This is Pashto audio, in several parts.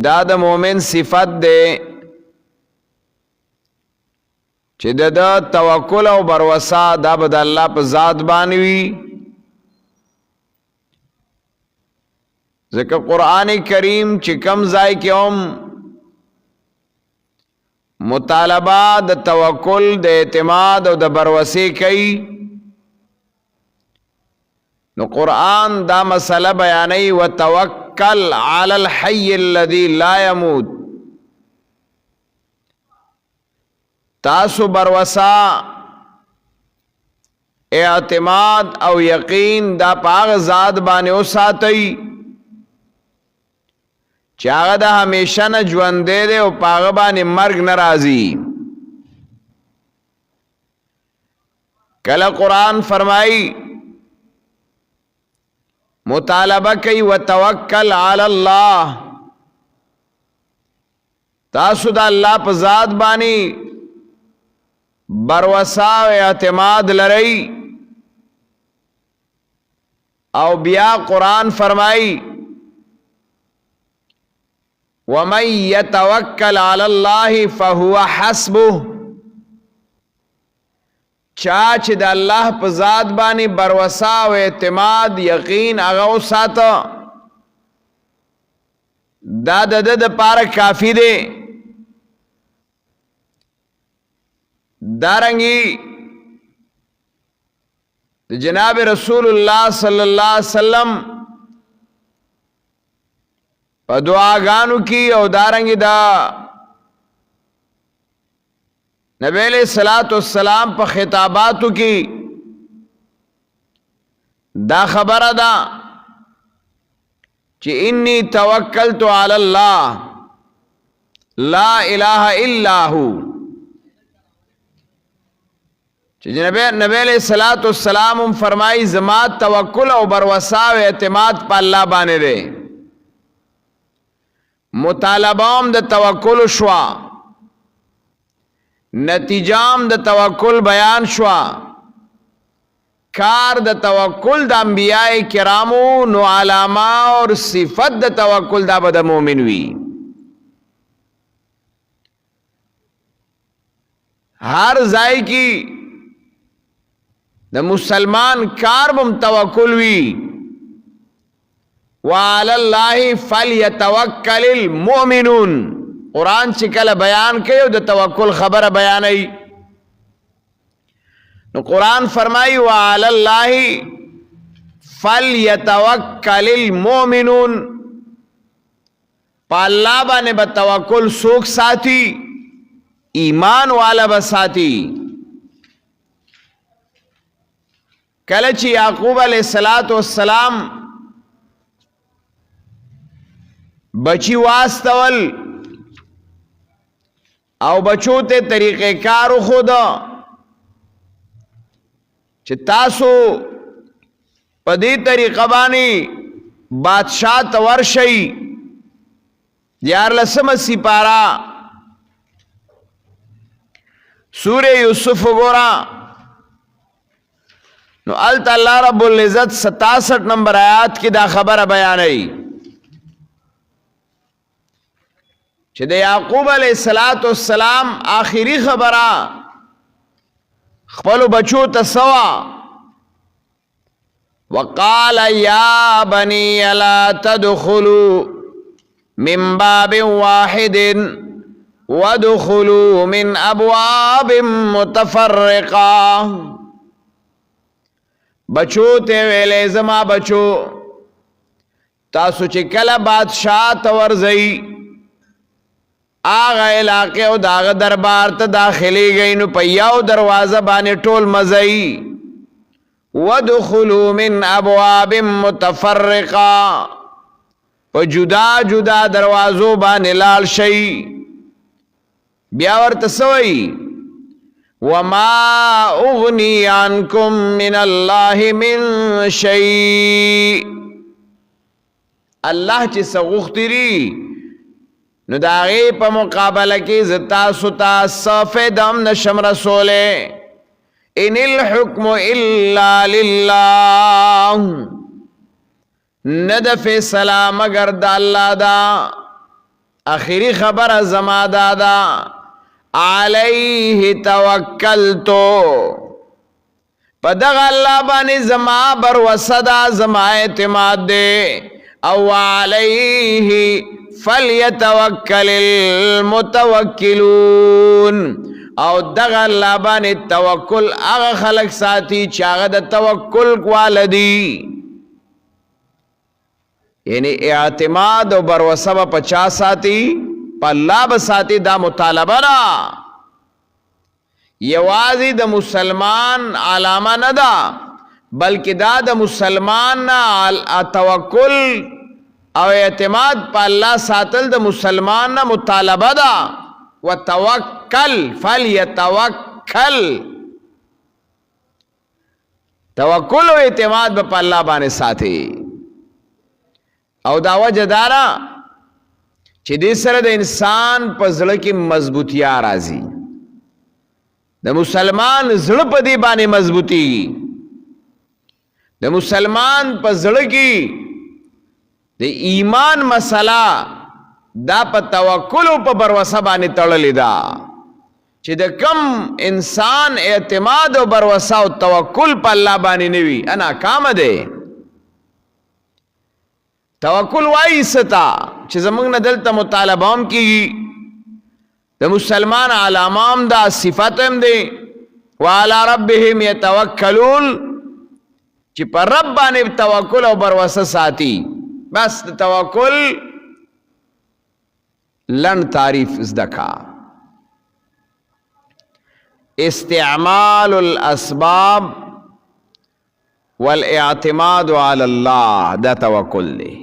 دا د مومن صفت ده چې د توکل او بروسا دا به د الله په ذات باندې وي. ځکه قرآن کریم چې کم ځای کې هم مطالبه د توکل د اعتماد او د بروسې کوي، نو قرآن دا مسئله بیانوي وتوکل علی الحی الذی لا يموت. تاسو بروسا اعتماد او یقین دا پاغ ذات باندې وساتئ چې هغه د همیشه نه ژوندی دی او په هغه باندې مرګ نه راځي. کله قرآن فرمایي مطالبه کوي وتوکل علی الله، تاسو د الله په ذات باندې بروسا او اعتماد لرئ. او بیا قرآن فرمایي ومن يتوکل علی الله فهو حسبه، چا چې د الله په ذات باندې بروسا او اعتماد یقین هغه وساته دا د ده دپاره کافي دی. دارنګي د جناب رسول الله صلی الله علیه وسلم په دعاګانو کې او دارنګي دا نبی علیہ الصلوۃ والسلام په خطاباتو کې دا خبره ده چې انی توکلت علی الله لا اله الا هو، چې نبی علیہ الصلوۃ والسلام هم فرمایي زما توکل او بروسا او اعتماد په الله باندې دی. مطالبام د توکل شوا، نتیجام د توکل بیان شوا. کار د توکل د انبیاء کرامو نو علامه اور صفت د توکل دا به د مومن وي. هر ځای کې د مسلمان کار بم توکل وي. وعلى الله فليتوکل المؤمنون، قرآن چې کله بیان کوي او د توکل خبره بیانوي نو قرآن فرمایي وعلى الله فليتوکل المؤمنون، په الله باندې به توکل څوک ساتي؟ ایمان والا به ساتي. کله چې یعقوب علیه السلام بچی واستول او بچو ته طریقې کار خود چې تاسو په دې طریقه باندې بادشاہ ته ورشئ. دیارلسمه سپاره سوره یوسف وګوره نو الته الله رب العزت 67 نمبر آیات کې دا خبره بیانوي چې د یعقوب علیه السلام آخری خبره خپلو بچو ته سوا وقال یا بنی لا تدخلوا من باب واحد وادخلوا من ابواب متفرقه. بچو ته ویلې زما بچو تاسو چې کله بادشاہ ته ورځئ آغا علاقه او داغ دربار ته داخلی گئی نو په یو دروازه باندې ټول مزئی. ودخلوا من ابواب متفرقه، په جدا جدا دروازو باندې لال شي. بیا ورته سوئی وما اغنی عنکم من الله من شیء، الله چې سغختری نو داغی پا مقابلہ کی زتا ستا صفدم نشم رسولے. ان الحکم الا للہ، ند فیصلہ مگر دا اللہ دا. اخری خبر زما دادا علیه توکلتو پدغ اللہ بانی زما بروسدا زما اعتماد دے او علیه فلیتوکل المتوکلون او دغ اللہ بانی توکل اغا خلق ساتی چاگا دا توکل والدی یعنی اعتماد و بروسہ با 50 ساتی پا اللہ بساتی دا مطالبہ نا یوازی دا مسلمان علامہ ندا بلکہ دا دا مسلمان نا توکل او اعتماد پا اللہ ساتل دا مسلمان نا مطالبہ دا وتوکل فلیتوکل توکل و اعتماد پا اللہ بانے ساتھی او دا وجہ دارا چی دی سر دا انسان پا زڑ کی مضبوطیا رازی دا مسلمان زڑ پا دی بانے مضبوطی دا مسلمان پا زڑ کی دا ایمان مسئلہ دا پا توکل و پا بروسہ بانے تڑلی دا چی دا کم انسان اعتماد و بروسہ و توکل پا اللہ بانے نوی انا کام دے توکل وائی ستا چی زمانگ ندلتا مطالبام کی دا مسلمان علامام دا صفتم دے وعلا ربهم یتوکلون چی پر رب بانے توکل و بروسہ ساتی بس توکل لن تعریف ازدکا استعمال الاسباب والاعتماد على اللہ دا توکل دے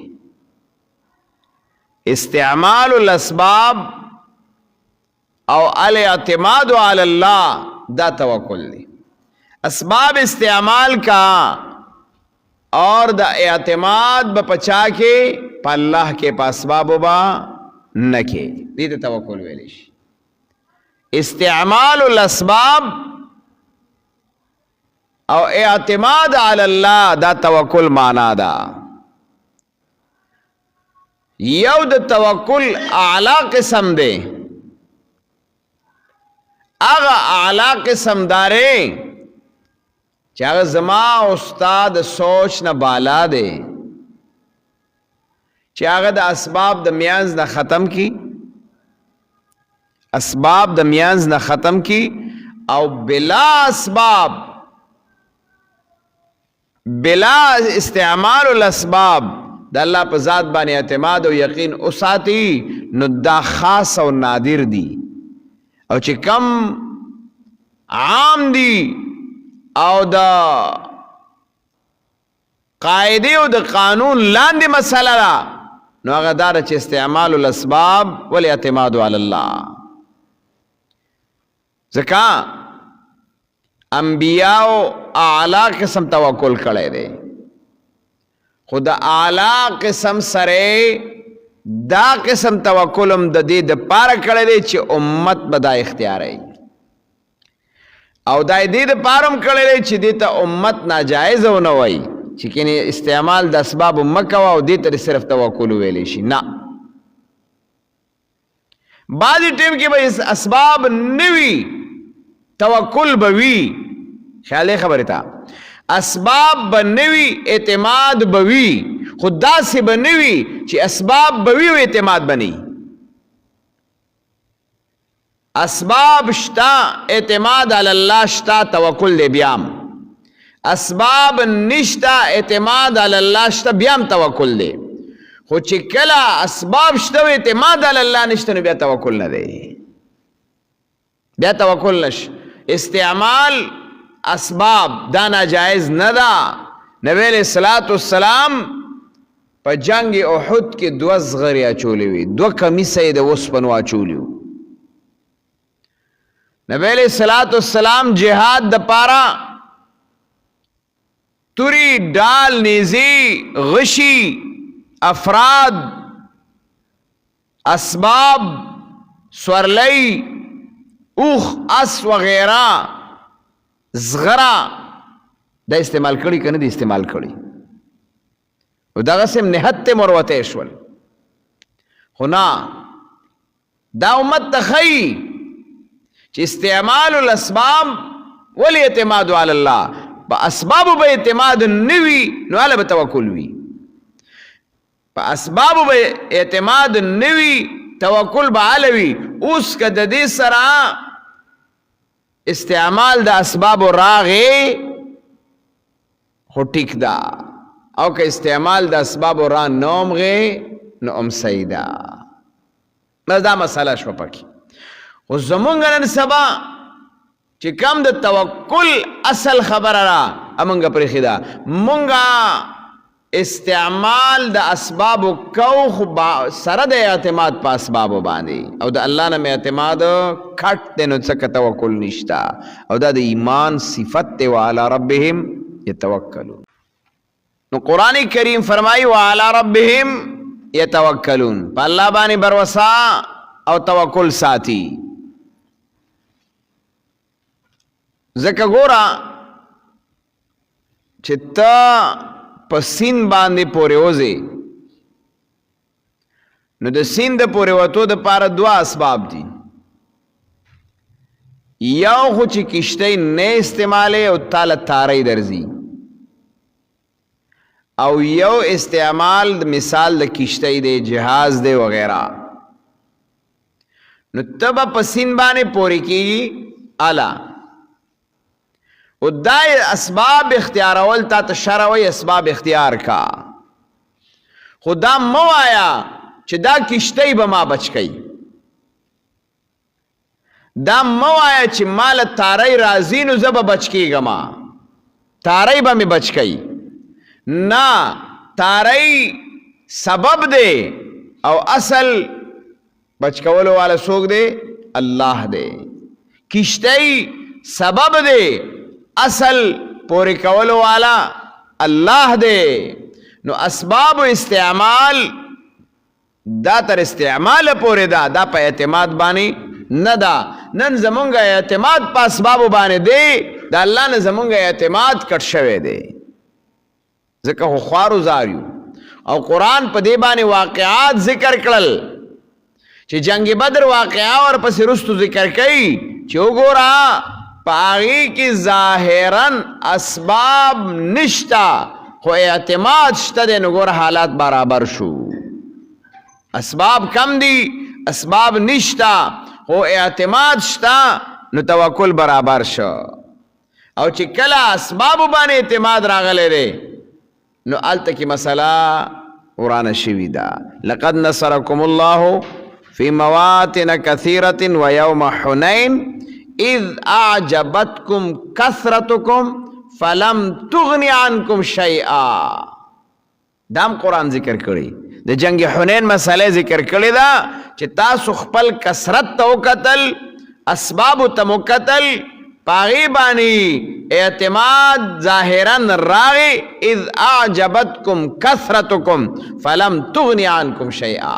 استعمال الاسباب او الاعتماد علی اللہ دا توکل دی اسباب استعمال کا اور دا اعتماد بپچا کے پا اللہ کے پا اسباب با نکے دیتے توکل ویلیش استعمال الاسباب او اعتماد علی اللہ دا توکل مانا دا یو دا توکل اعلی قسم دے اغا اعلی قسم دارے چاہا زما استاد سوچ نہ بالا دے چاہا دا اسباب دا میانز نہ ختم کی اسباب دا میانز نہ ختم کی او بلا اسباب بلا استعمال الاسباب دا اللہ پا ذات بانی اعتماد و یقین اساتی نو دا خاص و نادر دی او چی کم عام دی او دا قائدی و دا قانون لاندی مسئلہ را نو اگر دارا چی استعمال الاسباب ولی اعتماد علی اللہ زکا انبیاء اعلی قسم توکل کڑے دے خود اعلی قسم سرے دا قسم توکلم دا دی دا پارا کڑے دے چی امت بدا اختیار ہے او دا دی دا پارم کڑے دے چی دیتا امت ناجائز ہو نوائی چکن استعمال دا اسباب مکوا او دیتا صرف توکلو ویلیشی نا بعضی ٹیم کی بھئی اسباب نوی توکل بوی خیال خبری تا اسباب بنوی اعتماد بوی خدا سے بنوی چی اسباب بوی و اعتماد بنی اسباب شتا اعتماد علی اللہ شتا توکل دے بیام اسباب نشتا اعتماد علی اللہ شتا بیام توکل دے خود چی کلا اسباب شتا و اعتماد علی اللہ نشتا نو بیا توکل نہ دے بیا توکل نش استعمال اسباب دا ناجائز ندا نبی علیہ السلام پا جنگ احد کے دو ازغری اچولی ہوئی دو کمیسے دا وسپنو اچولی ہوئی نبی علیہ السلام جہاد دا پارا توری ڈال نیزی غشی افراد اسباب سورلی اوخ اس وغیرہ زغرا دا استعمال کری کنی دا استعمال کری و دا غسم نحت مروتے شول خونا دا امت تخی چې استعمال الاسباب والاعتماد علی الله په اسباب به اعتماد نوي نو علی به توکل وي په اسباب به اعتماد نوي توکل به علوي اوس که د دې سره استعمال د اسباب راغې خو ټیک ده او که استعمال د اسباب را نوم غې نو ام سیده بس دا مسئله شو پکې خو زمونږ نن سبا چې کم د توکل اصل خبره را امونږ پرېښې ده مونږ استعمال د اسبابو کو خو سره د اعتماد په اسبابو باندې او د الله نه اعتماد کټ دی نو څه توکل نشته او دا د ایمان صفت دی وعلى ربهم یتوکلون نو قرآن کریم فرمائی وعلى ربهم یتوکلون پا اللہ بانی بروسا او توکل ساتی زکا گورا چتا پا سین باندی پوری وزی نو د سین د پوری وطو د پارا دوا اسباب دی یو خو چی کشتی نه استعماله او تال تاری درزی او یو استعمال مثال د کشتی دے جہاز دے وغیرہ نو تب پسین بانے پوری کی اعلی او دا اسباب اختیار اول تا تشروی اسباب اختیار کا خدا مو آیا چی دا کشتی بما بچ گئی دا مو آیا چی مال تاری رازینو زب بچ کی گما تاری با می بچ گئی نا تاری سبب دے او اصل بچ کولو والا سوک دے اللہ دے کشتی سبب دے اصل پوری کولو والا اللہ دے نو اسباب استعمال دا تر استعمال پوری دا پا اعتماد بانی ندا نن زمونگا اعتماد پا اسبابو بانی دے دا اللہ نے زمونگا اعتماد کٹ شوے دے ذکر خو خوارو زاریو او قرآن پا دیبانی واقعات ذکر کرل چی جنگ بدر واقعا اور پس رستو ذکر کئی چو گورا پا آغی کی ظاہرن اسباب نشتا خو اعتماد شتا دے نگور حالات برابر شو اسباب کم دی اسباب نشتا خو اعتماد شتا نو توکل برابر شو او چی کلا اسبابو بانی اعتماد راغلے دے نو آلتا کی مسئلہ قرآن شوی دا لقد نصرکم اللہ فی مواتن کثیرت و یوم حنین اذ اعجبتکم کثرتکم فلم تغنی عنکم شیئا دام قرآن ذکر کری دا جنگ حنین مسئلہ ذکر کری دا چی تاسو خپل کثرت تو قتل اسباب تمو قتل پاغیبانی اعتماد ظاہران راغی اذ اعجبتکم کثرتکم فلم تغنی عنکم شیئا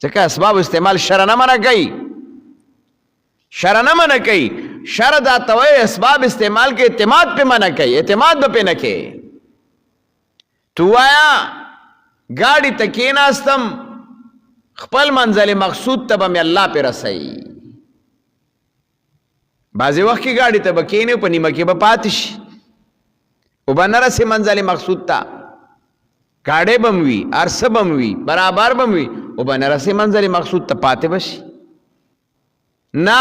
چکہ اسباب استعمال شرع نہ منع کئی شرع نہ منع کئی شرع دا توئے اسباب استعمال کے اعتماد پہ منع کئی اعتماد پہ نہ کئی تو آیا گاڑی تکیناستم خپل منزل مقصود تبا میں اللہ پہ رسائی بعضی وقت کی گاڑی تا بکینی پا نیمکی با پاتش او با نرسی منزل مقصود تا گاڑی بموی عرص بموی برابر بموی او با نرسی منزل مقصود تا پاتے بشی نا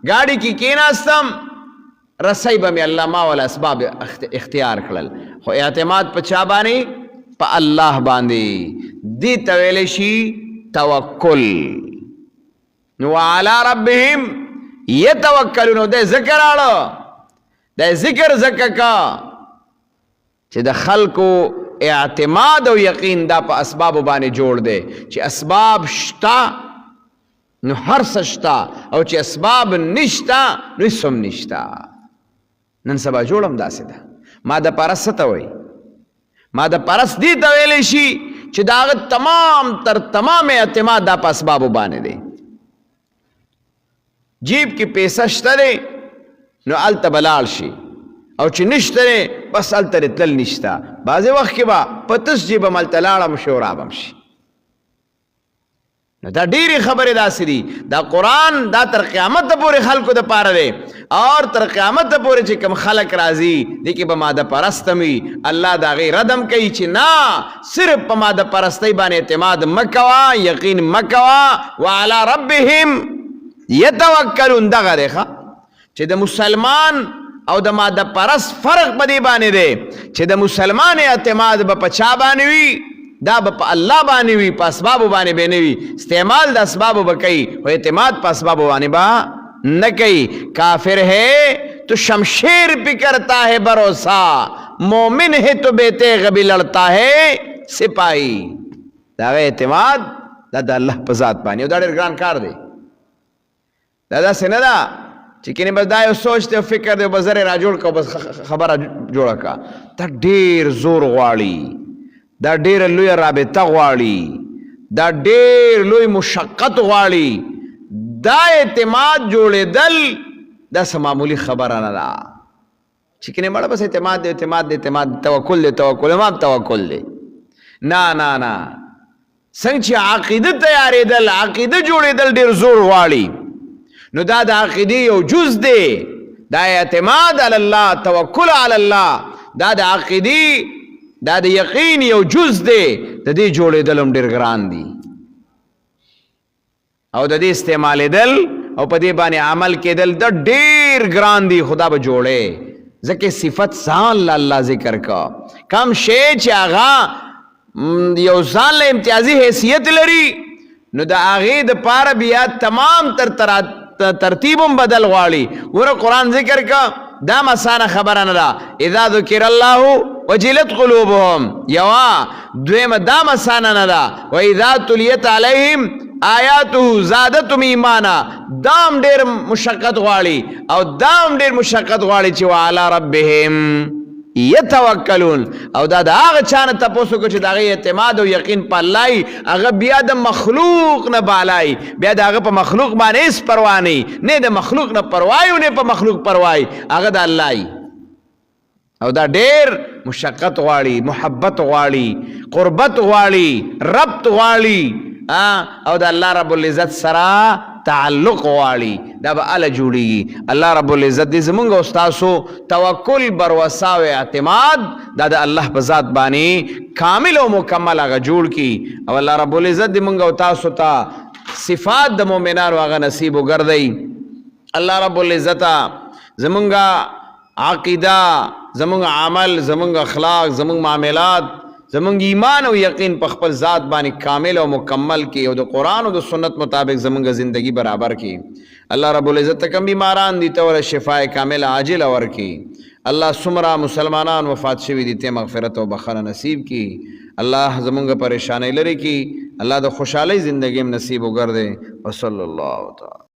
گاڑی کی کیناستم رسی بمی اللہ ما والا اسباب اختیار کلل خو اعتماد پا چا بانی پا اللہ باندی دی تویلشی توکل نو علی ربهم یتوکلونو دے ذکر آڑو دے ذکر ذکر کا چی دا خلقو اعتماد و یقین دا پا اسباب بانے جوڑ دے چی اسباب شتا نو ہر سشتا او چی اسباب نشتا نو اسم نشتا نن سبا جوڑم دا سی دا ما دا پرس ستا ہوئی ما دا پرس دی تویلشی چی داغت تمام تر تمام اعتماد دا پا اسباب بانے دے جیب کی پیسہ شترے نو علتا بلال شی او چی نشترے بس علتا رتل نشتا بعضی وقت کی با پتس جیب ملتا لارم شورابم شی نو دا ډېرې خبرې داسې دي دا قرآن دا تر قیامت پورې خلکو د پاره دی اور تر قیامت پورې چې کوم خلک راځي دې کې به ماده پرستم وي الله د هغې ردم کوي چې نه صرف په ماده پرستۍ باندې اعتماد مه کوه یقین مه کوه وعلى ربهم یتوکلون دغه دی ښه چې د مسلمان او د ماده پرست فرق په دې باندې دی چې د مسلمان اعتماد به په چا باندې وي دا به په الله باندې وي په اسبابو باندې به نه وي استعمال د اسبابو به کوي او اعتماد په اسبابو باندې به نه کوي کافر ہے تو شمشیر پہ کرتا ہے بھروسہ مومن ہے تو بے تیغ بھی لڑتا ہے سپاہی دا اعتماد دا د الله په ذات باندې او دا ډېر ګران کار دی دا داسې نه ده چې کني بس دا یو سوچ دی او فکر دی او بس زر یې راجوړ کړه بس خبره جوړه کړه دا ډېر زور غواړي دا ډېره لویه رابطه غواړي دا ډېر لوی مشقت غواړي دا اعتماد جوړېدل دا څه معمولي خبره نه ده چې کنې مړه بس اعتماد دی اعتماد دی اعتماد توکل دی توکل امام توکل دی نه نه نه څنګه چې عقیده تیارېدل عقیده جوړېدل ډېر زور غواړي نو دا د عقیدې یو جز دی دا اعتماد علی الله توکل علی الله دا د عقیدې دا د یقین یو جز دی د دې جوړېدل هم ډېر ګران دي او د دې استعمالېدل او په دې باندې عمل کېدل د ډېر ګران دي خدا به جوړې ځکه صفت ځان له الله ذکر کا کم شی چې هغه یو ځان له امتیازي حیثیت لري نو د هغې دپاره بیا تمام ترتیب هم بدل غواړي وره قرآن ذکر کا دا مسانه خبره نه ده اذا ذکر الله وجلت قلوبهم یوا دویمه دا مسانه نه ده و اذا تلیت علیهم آیاته زادتهم ایمانا دام ډېر مشقت غواړي او دام ډېر مشقت غواړي چې وعلى ربهم یتوکلون او دا د هغه چا نه تپوس وکړو چې د هغې اعتماد او یقین په الله وي هغه بیا د مخلوق نه بالای بیا د هغه په مخلوق باندې هېڅ پروا نه د مخلوق نه پروا او نه په مخلوق پروا هغه د الله وي او دا ډېر مشقت غواړي محبت غواړي قربت غواړي ربط غواړي او د الله رب العزت سره تعلق غواړي دا به اله جوړیږي الله رب العزت دې زمونږ او ستاسو توکل بروسه او اعتماد دا د الله په ذات باندې کامل او مکمل هغه جوړ کړي او الله رب العزت دې مونږ او تاسو ته صفات د مؤمنانو هغه نصیب وګرځوي الله رب العزت زمونږ عقیده زمونږ عمل زمونږ اخلاق زمونږ معاملات زمونږ ایمان او یقین په خپل ذات باندې کامل او مکمل کی او د قرآن او د سنت مطابق زمونږ زندگی برابر کی الله رب العزت کم بیماران دي ته شفای کامل عاجل ورکی الله سمرا مسلمانان وفات شوی دي ته مغفرت او بخښنه نصیب کی الله زمونږ پریشانی لري کی الله د خوشحالی زندگی نصیب وګرځي وصلی الله تعالی